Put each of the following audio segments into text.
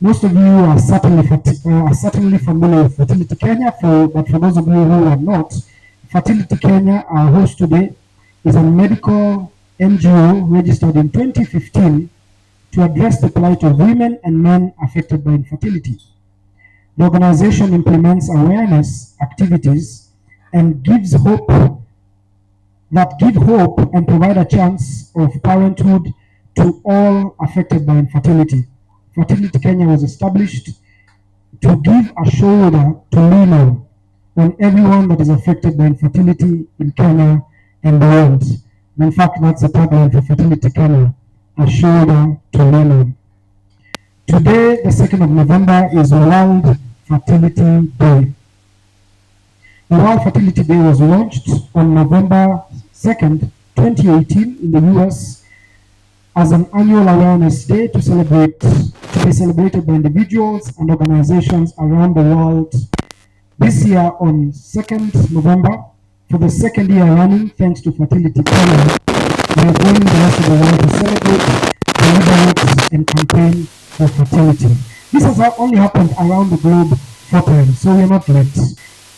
Most of you are certainly familiar with Fertility Kenya, but for those of you who are not, Fertility Kenya, our host today, is a medical NGO registered in 2015 to address the plight of women and men affected by infertility. The organization implements awareness activities and give hope and provide a chance of parenthood to all affected by infertility. Fertility Kenya was established to give a shoulder to lean on everyone that is affected by infertility in Kenya and beyond. And in fact, that's the tagline for Fertility Kenya, a shoulder to lean on. Today, the 2nd of November, is World Fertility Day. The World Fertility Day was launched on November 2nd, 2018 in the US as an annual awareness day to be celebrated by individuals and organizations around the world. This year on 2nd November, for the second year running, thanks to Fertility Kenya, we are joining the rest of the world to celebrate, deliberate, and campaign for fertility. This has only happened around the globe 4 times, so we are not late.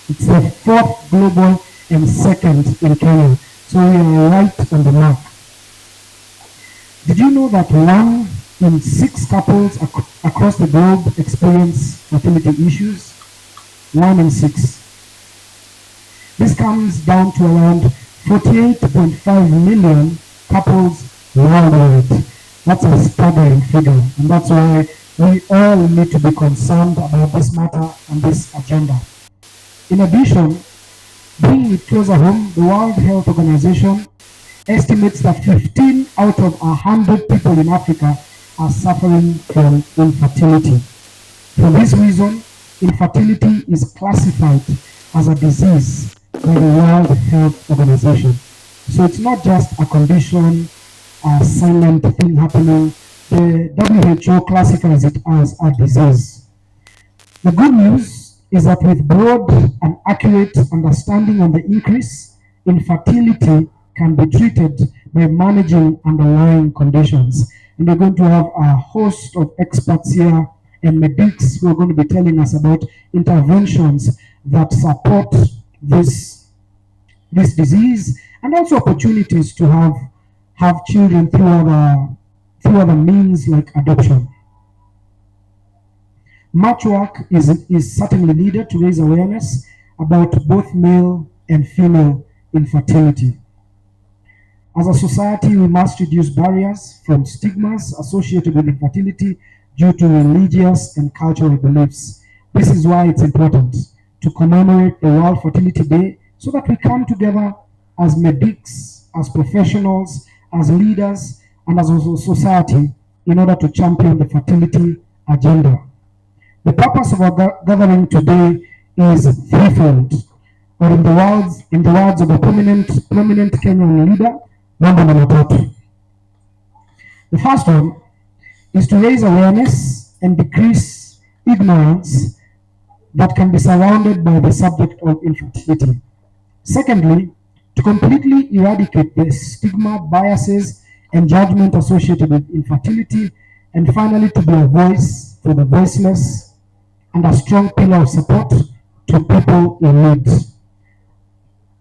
It's the 4th global and 2nd in Kenya, so we are right on the mark. Did you know that 1 in 6 couples across the globe experience fertility issues? 1 in 6. This comes down to around 48.5 million couples worldwide. That's a staggering figure, and that's why we all need to be concerned about this matter and this agenda. In addition, bringing it closer home, the World Health Organization estimates that 15 out of 100 people in Africa are suffering from infertility. For this reason, infertility is classified as a disease by the World Health Organization. So it's not just a condition, a silent thing happening. The WHO classifies it as a disease. The good news is that with broad and accurate understanding on the increase, infertility can be treated by managing underlying conditions. And we're going to have a host of experts here and medics who are going to be telling us about interventions that support this disease, and also opportunities to have children through other means like adoption. Much work is certainly needed to raise awareness about both male and female infertility. As a society, we must reduce barriers from stigmas associated with infertility due to religious and cultural beliefs. This is why it's important to commemorate the World Fertility Day so that we come together as medics, as professionals, as leaders, and as a society in order to champion the fertility agenda. The purpose of our gathering today is threefold, or in the words of a prominent Kenyan leader, mambo na matatu. The first one is to raise awareness and decrease ignorance that can be surrounded by the subject of infertility. Secondly, to completely eradicate the stigma, biases, and judgment associated with infertility. And finally, to be a voice for the voiceless and a strong pillar of support to people in need.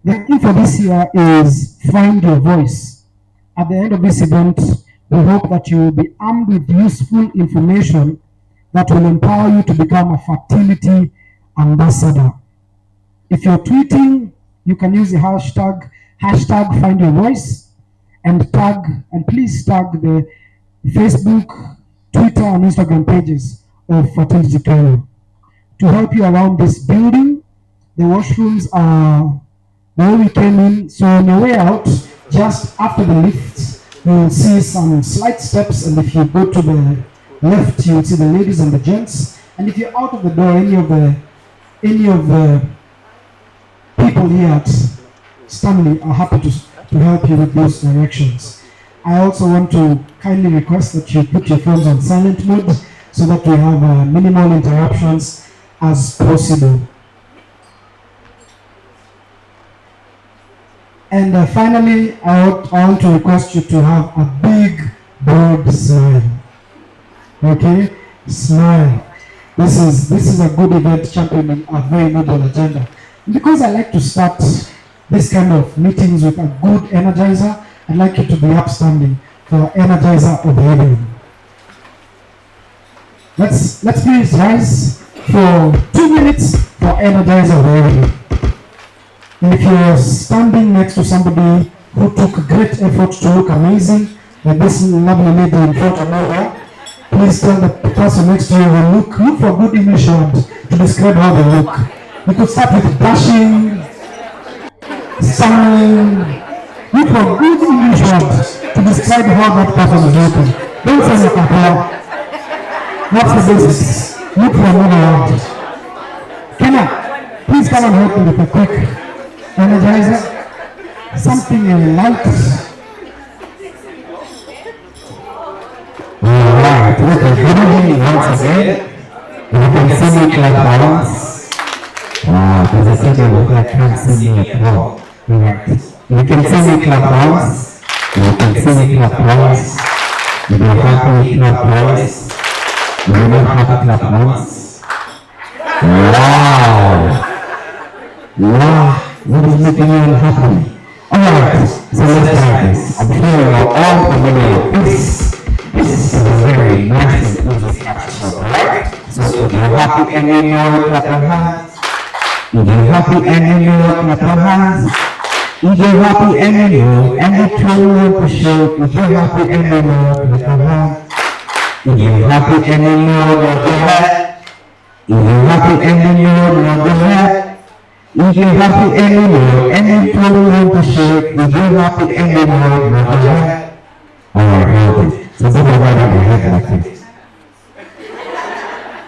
The theme for this year is Find Your Voice. At the end of this event, we hope that you will be armed with useful information that will empower you to become a fertility ambassador. If you're tweeting, you can use the hashtag Find Your Voice and please tag the Facebook, Twitter, and Instagram pages of Fertility Kenya. To help you around this building, the washrooms are where we came in. So on your way out, just after the lift, you will see some slight steps, and if you go to the left, you will see the ladies and the gents. And if you're out of the door, any of the people here at Stanley are happy to help you with those directions. I also want to kindly request that you put your phones on silent mode so that we have minimal interruptions as possible. And finally, I want to request you to have a big, broad smile. Okay? Smile. This is a good event championing a very noble agenda. Because I like to start this kind of meetings with a good energizer, I'd like you to be upstanding for energizer of the evening. Let's please rise for 2 minutes for energizer of the evening. And if you're standing next to somebody who took great effort to look amazing, like this lovely lady in front of me, please tell the person next to you will look for good English words to describe how they look. You could start with dashing, stunning. Look for good English words to describe how that person is looking. Don't say like a What's the basics? Look for another word. Kenna, please come and help me with a quick energizer. Something in light. Alright, good evening once again. You can see me clap hands. Because I said I can't see me at all. Right. You can see me clap hands. You can see me clap hands. You don't have to clap hands. You don't have to clap hands. Wow! Wow! What is making you happy? Alright, so let's try this. I'm sure you're all familiar with this. This is a very nice and easy action, right? So if you're happy and you know, clap your hands. If you're happy and you know, clap your hands. If you're happy and you know, and you totally appreciate. If you're happy and you know, clap your hands. If you're happy and you know, clap your hands. If you're happy and you know, clap your hands. If you're happy and you know, and you totally appreciate. If you're happy and you know, clap your hands. Alright, so put it right on your head like this.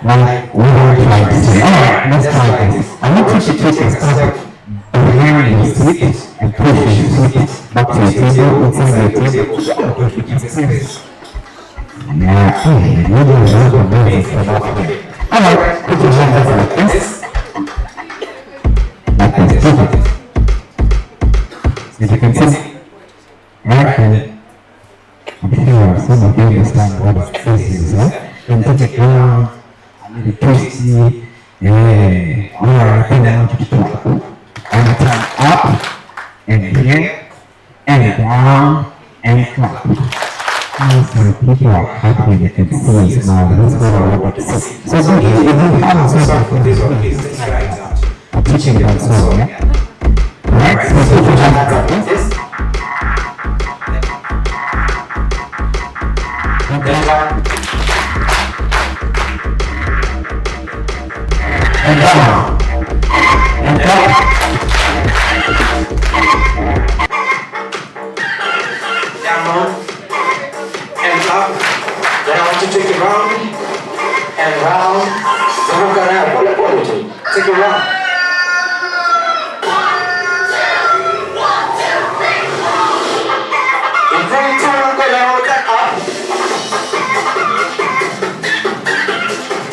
Like we were trying to say. Alright, let's try this. I want you to take a step behind your seat and push your seat back to your table, inside your table. You can see this. Yeah, you're doing really amazing for that. Alright, put your hands up like this. Like this, perfect. As you can see, right here. I'm sure some of you understand what this is, huh? And take it down, a little twisty, yeah. Alright, then I want you to clap. And turn up, and here, and down, and clap. So people are happy they can see us now. That's what I want to see. So if you have something for this one, please try it out. I'm teaching you also, yeah? Alright, so put your hands up like this. And down. And down. And down. Down. And up. Then I want you to take it round. And round. So we're going to have one. Take it round. In 3, 2, we're going to hold that up.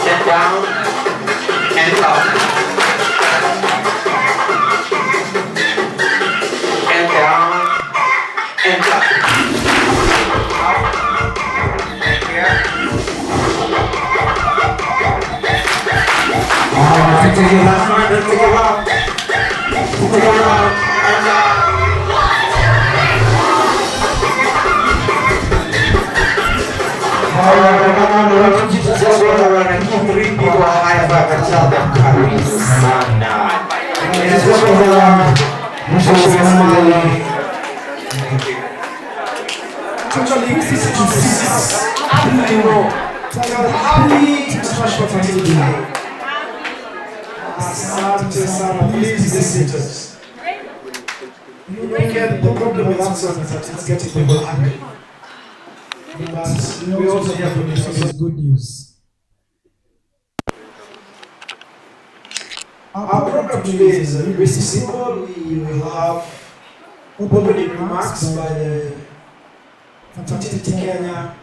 And down. And up. And down. And up. Up. And here. Alright, take it last one. Take it out. Take it out. And down. Alright, I want you to just go around and give 3 people a high five and tell them Charisma. And just go around and show them smiling. Actually, this is to see happy, you know. Tell them happy International Fertility Day. Asante sana, please listen to us. You know, the problem with that song is that it's getting people angry. But we also hear from you some good news. Our program today is very simple. We will have opening remarks by the Fertility Kenya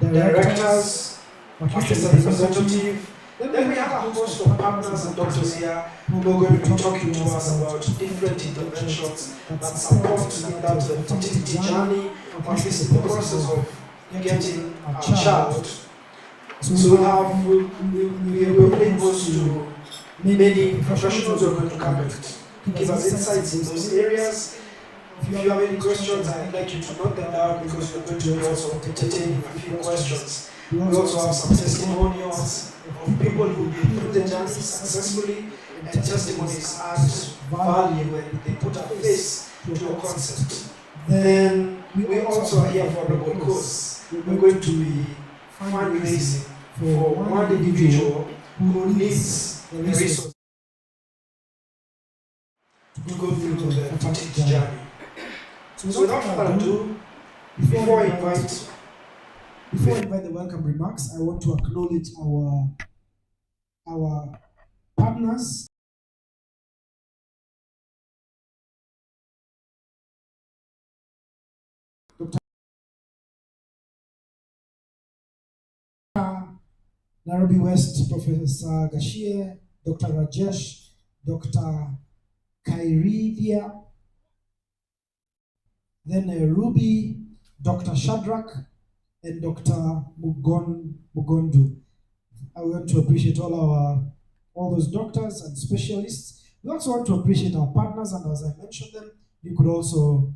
directors, artists and representative. Then we have a host of partners and doctors here who are going to be talking to us about different interventions that support that fertility journey, or at least the process of getting a child. So we're putting close to many professionals who are going to come and give us insights in those areas. If you have any questions, I'd like you to note them down because we're going to be also entertaining a few questions. We also have some testimonials of people who've been through the journey successfully, and testimonies add value when they put a face to a concept. Then we also are here for a noble cause. We're going to be fundraising for one individual who needs the resources to go through the fertility journey. So without further ado, before I invite the welcome remarks, I want to acknowledge our partners. Dr. Nairobi West, Professor Gashie, Dr. Rajesh, Dr. Kairithia, then Ruby, Dr. Shadrach, and Dr. Mugondu. I want to appreciate all those doctors and specialists. We also want to appreciate our partners, and as I mentioned them, you could also